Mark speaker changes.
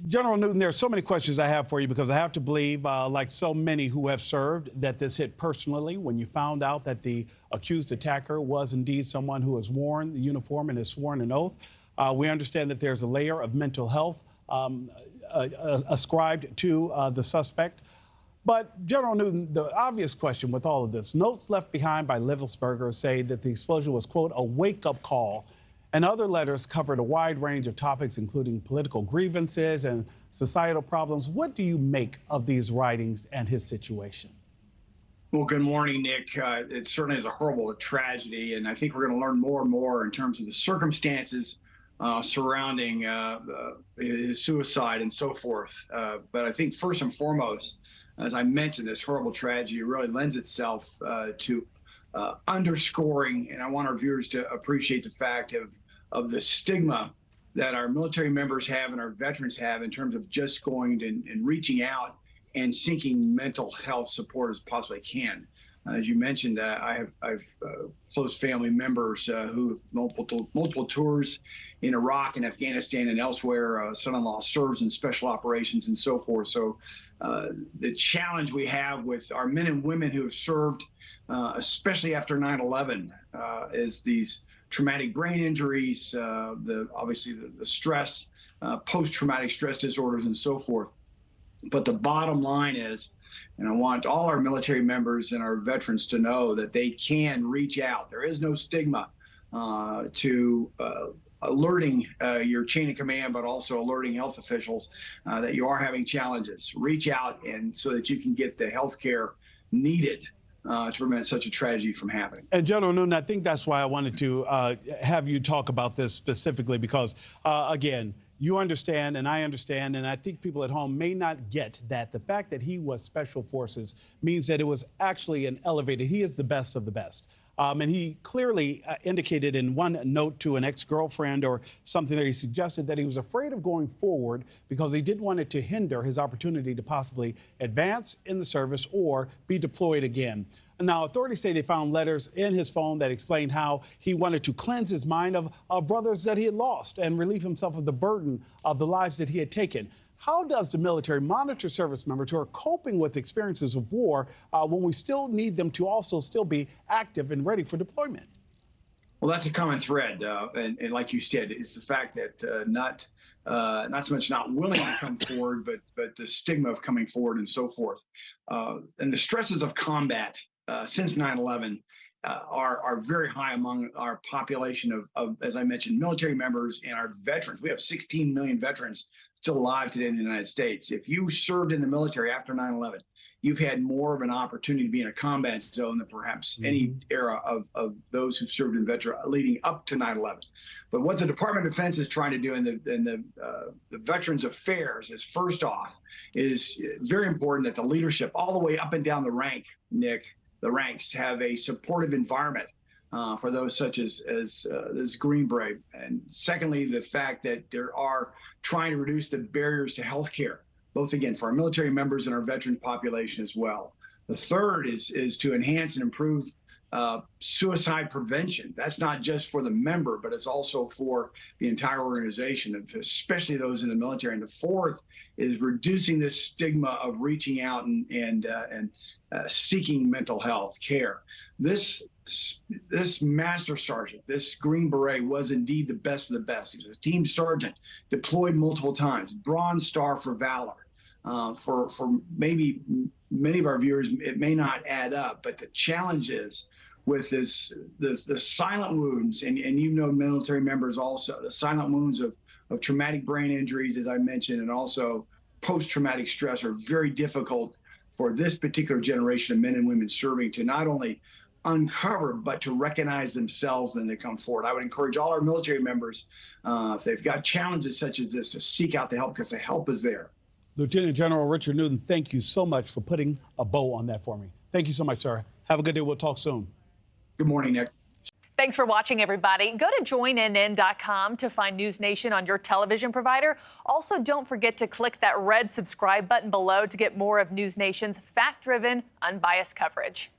Speaker 1: General Newton, there are so many questions I have for you because I have to believe, like so many who have served, that this hit personally when you found out that the accused attacker was indeed someone who has worn the uniform and has sworn an oath. We understand that there's a layer of mental health ascribed to the suspect. But, General Newton, the obvious question with all of this, notes left behind by Livelberger say that the explosion was, quote, a wake-up call. And other letters covered a wide range of topics, including political grievances and societal problems. What do you make of these writings and his situation?
Speaker 2: Well, good morning, Nick. It certainly is a horrible tragedy, and I think we're going to learn more and more in terms of the circumstances surrounding his suicide and so forth. But I think first and foremost, as I mentioned, this horrible tragedy really lends itself to underscoring, and I want our viewers to appreciate the fact of the stigma that our military members have and our veterans have in terms of just going and reaching out and seeking mental health support as possibly can. As you mentioned, I've close family members who have multiple tours in Iraq and Afghanistan and elsewhere. Son-in-law serves in special operations and so forth. So the challenge we have with our men and women who have served, especially after 9/11, is these traumatic brain injuries, obviously the stress, post-traumatic stress disorders and so forth. But the bottom line is, and I want all our military members and our veterans to know that they can reach out. There is no stigma to alerting your chain of command, but also alerting health officials that you are having challenges. Reach out and so that you can get the health care needed to prevent such a tragedy from happening.
Speaker 1: And General Newton, I think that's why I wanted to have you talk about this specifically because, again, you understand and I understand, and I think people at home may not get that the fact that he was Special Forces means that it was actually an elevated. He is the best of the best. And he clearly indicated in one note to an ex-girlfriend or something that he suggested that he was afraid of going forward because he didn't want it to hinder his opportunity to possibly advance in the service or be deployed again. Now, authorities say they found letters in his phone that explained how he wanted to cleanse his mind of brothers that he had lost and relieve himself of the burden of the lives that he had taken. How does the military monitor service members who are coping with experiences of war when we still need them to also still be active and ready for deployment?
Speaker 2: Well, that's a common thread, and like you said, it's the fact that not so much not willing to come forward, but the stigma of coming forward and so forth, and the stresses of combat since 9/11 are very high among our population of, as I mentioned, military members and our veterans. We have 16 million veterans still alive today in the United States. If you served in the military after 9/11, you've had more of an opportunity to be in a combat zone than perhaps any era of those who've served in veteran leading up to 9/11. But what the Department of Defense is trying to do in the Veterans Affairs is, first off, is very important that the leadership all the way up and down the rank, Nick, the ranks have a supportive environment for those such as this Green Beret. And secondly, the fact that there are trying to reduce the barriers to health care, both again for our military members and our veteran population as well. The third is to enhance and improve suicide prevention. That's not just for the member, but it's also for the entire organization, especially those in the military. And the fourth is reducing this stigma of reaching out and seeking mental health care. This master sergeant, this Green Beret, was indeed the best of the best. He was a team sergeant, deployed multiple times, Bronze Star for valor. For maybe many of our viewers, it may not add up, but the challenge is with the silent wounds, and you know military members also, the silent wounds of traumatic brain injuries, as I mentioned, and also post-traumatic stress are very difficult for this particular generation of men and women serving to not only uncover, but to recognize themselves and to come forward. I would encourage all our military members, if they've got challenges such as this, to seek out the help because the help is there.
Speaker 1: Lieutenant General Richard Newton, thank you so much for putting a bow on that for me. Thank you so much, sir. Have a good day. We'll talk soon.
Speaker 2: Good morning, Nick.
Speaker 3: Thanks for watching, everybody. Go to joinnn.com to find NewsNation on your television provider. Also, don't forget to click that red subscribe button below to get more of NewsNation's fact-driven, unbiased coverage.